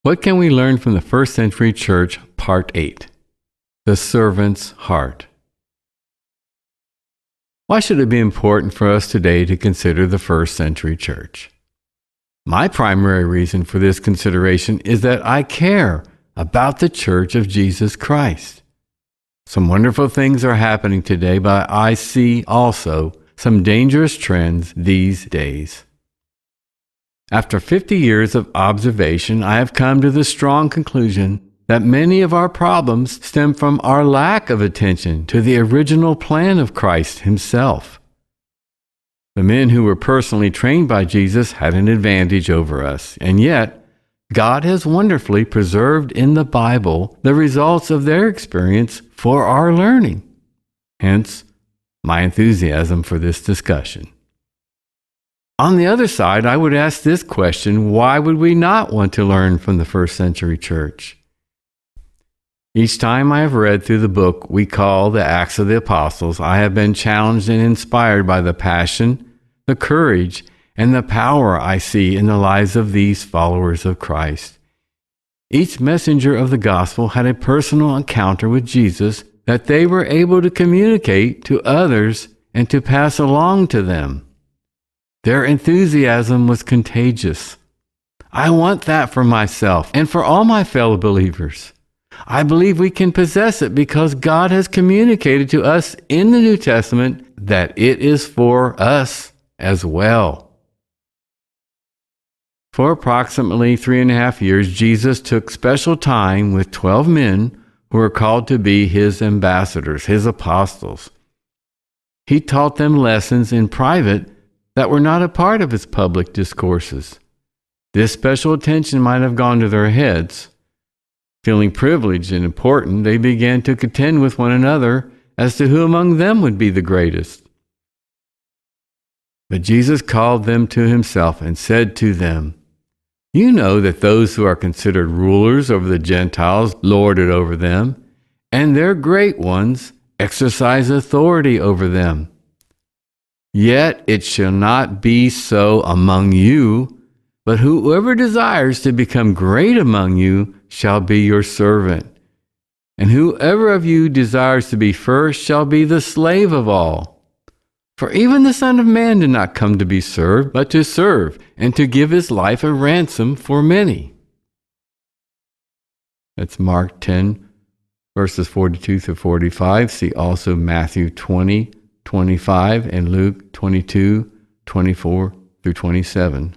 What can we learn from the first century church, Part 8? The Servant's Heart. Why should it be important for us today to consider the first century church? My primary reason for this consideration is that I care about the Church of Jesus Christ. Some wonderful things are happening today, but I see also some dangerous trends these days. After 50 years of observation, I have come to the strong conclusion that many of our problems stem from our lack of attention to the original plan of Christ himself. The men who were personally trained by Jesus had an advantage over us, and yet God has wonderfully preserved in the Bible the results of their experience for our learning. Hence, my enthusiasm for this discussion. On the other side, I would ask this question: why would we not want to learn from the first century church? Each time I have read through the book we call the Acts of the Apostles, I have been challenged and inspired by the passion, the courage, and the power I see in the lives of these followers of Christ. Each messenger of the gospel had a personal encounter with Jesus that they were able to communicate to others and to pass along to them. Their enthusiasm was contagious. I want that for myself and for all my fellow believers. I believe we can possess it because God has communicated to us in the New Testament that it is for us as well. For approximately 3.5 years, Jesus took special time with 12 men who were called to be his ambassadors, his apostles. He taught them lessons in private that were not a part of his public discourses. This special attention might have gone to their heads. Feeling privileged and important, they began to contend with one another as to who among them would be the greatest. But Jesus called them to himself and said to them, "You know that those who are considered rulers over the Gentiles lord it over them, and their great ones exercise authority over them. Yet it shall not be so among you, but whoever desires to become great among you shall be your servant. And whoever of you desires to be first shall be the slave of all. For even the Son of Man did not come to be served, but to serve, and to give his life a ransom for many." That's Mark 10, verses 42 through 45. See also Matthew 20, 25, and Luke 22, 24 through 27.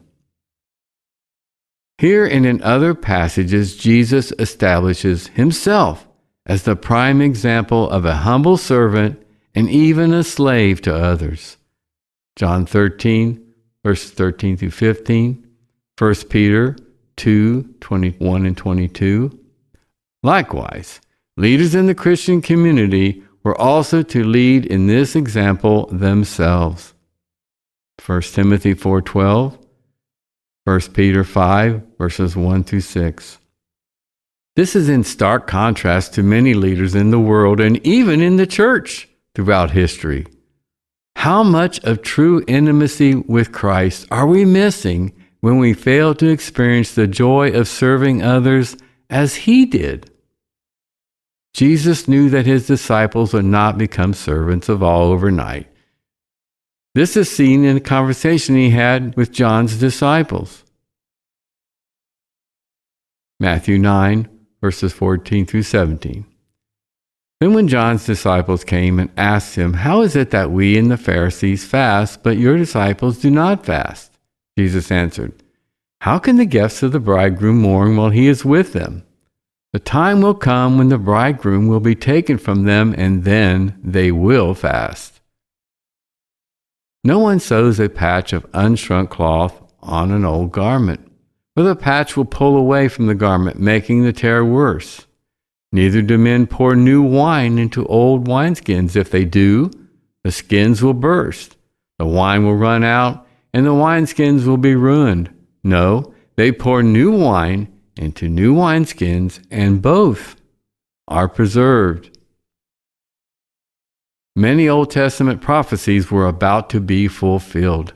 Here and in other passages, Jesus establishes himself as the prime example of a humble servant and even a slave to others. John 13, verses 13 through 15, 1 Peter 2, 21 and 22. Likewise, leaders in the Christian community were also to lead in this example themselves. 1 Timothy 4:12, 1 Peter 5, verses 1 through 6. This is in stark contrast to many leaders in the world and even in the church throughout history. How much of true intimacy with Christ are we missing when we fail to experience the joy of serving others as he did? Jesus knew that his disciples would not become servants of all overnight. This is seen in a conversation he had with John's disciples. Matthew 9, verses 14 through 17. Then when John's disciples came and asked him, "How is it that we and the Pharisees fast, but your disciples do not fast?" Jesus answered, "How can the guests of the bridegroom mourn while he is with them? The time will come when the bridegroom will be taken from them, and then they will fast. No one sews a patch of unshrunk cloth on an old garment, for the patch will pull away from the garment, making the tear worse. Neither do men pour new wine into old wineskins. If they do, the skins will burst, the wine will run out, and the wineskins will be ruined. No, they pour new wine into new wineskins, and both are preserved." Many Old Testament prophecies were about to be fulfilled.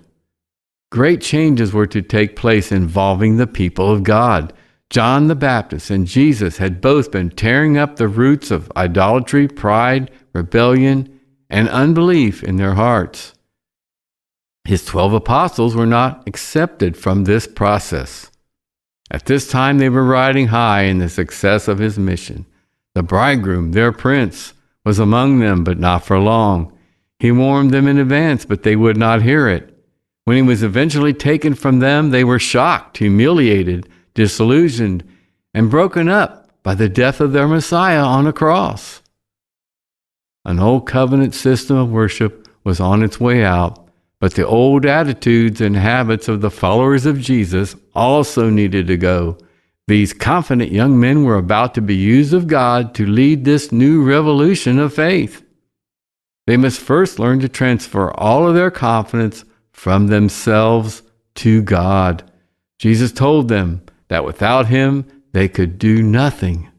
Great changes were to take place involving the people of God. John the Baptist and Jesus had both been tearing up the roots of idolatry, pride, rebellion, and unbelief in their hearts. His 12 apostles were not accepted from this process. At this time, they were riding high in the success of his mission. The bridegroom, their prince, was among them, but not for long. He warned them in advance, but they would not hear it. When he was eventually taken from them, they were shocked, humiliated, disillusioned, and broken up by the death of their Messiah on a cross. An old covenant system of worship was on its way out, but the old attitudes and habits of the followers of Jesus also needed to go. These confident young men were about to be used of God to lead this new revolution of faith. They must first learn to transfer all of their confidence from themselves to God. Jesus told them that without him, they could do nothing.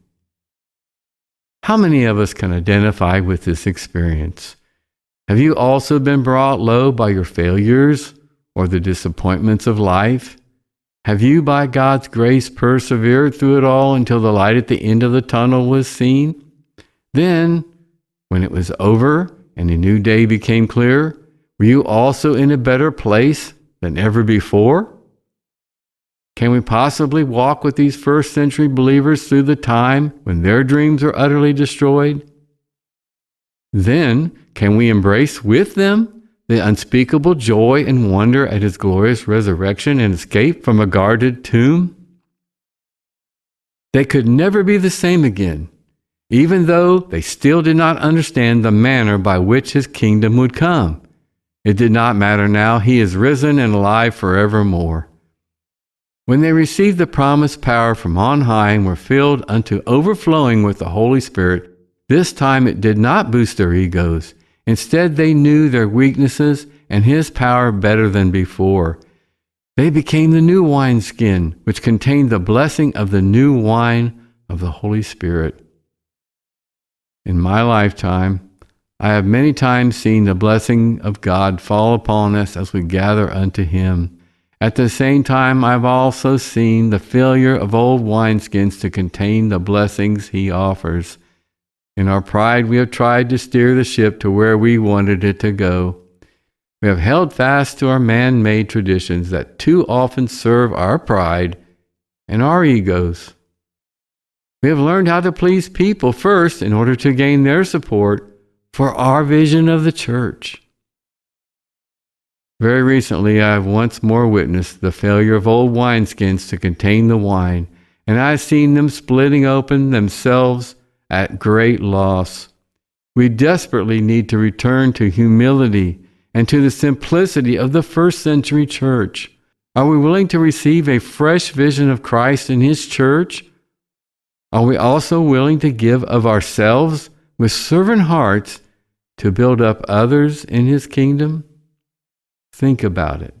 How many of us can identify with this experience? Have you also been brought low by your failures or the disappointments of life? Have you, by God's grace, persevered through it all until the light at the end of the tunnel was seen? Then, when it was over and a new day became clear, were you also in a better place than ever before? Can we possibly walk with these first century believers through the time when their dreams are utterly destroyed? Then, can we embrace with them the unspeakable joy and wonder at his glorious resurrection and escape from a guarded tomb? They could never be the same again, even though they still did not understand the manner by which his kingdom would come. It did not matter now. He is risen and alive forevermore. When they received the promised power from on high and were filled unto overflowing with the Holy Spirit, this time it did not boost their egos. Instead, they knew their weaknesses and his power better than before. They became the new wineskin, which contained the blessing of the new wine of the Holy Spirit. In my lifetime, I have many times seen the blessing of God fall upon us as we gather unto him. At the same time, I've also seen the failure of old wineskins to contain the blessings he offers. In our pride, we have tried to steer the ship to where we wanted it to go. We have held fast to our man-made traditions that too often serve our pride and our egos. We have learned how to please people first in order to gain their support for our vision of the church. Very recently, I have once more witnessed the failure of old wineskins to contain the wine, and I have seen them splitting open themselves at great loss. We desperately need to return to humility and to the simplicity of the first century church. Are we willing to receive a fresh vision of Christ and his church? Are we also willing to give of ourselves with servant hearts to build up others in his kingdom? Think about it.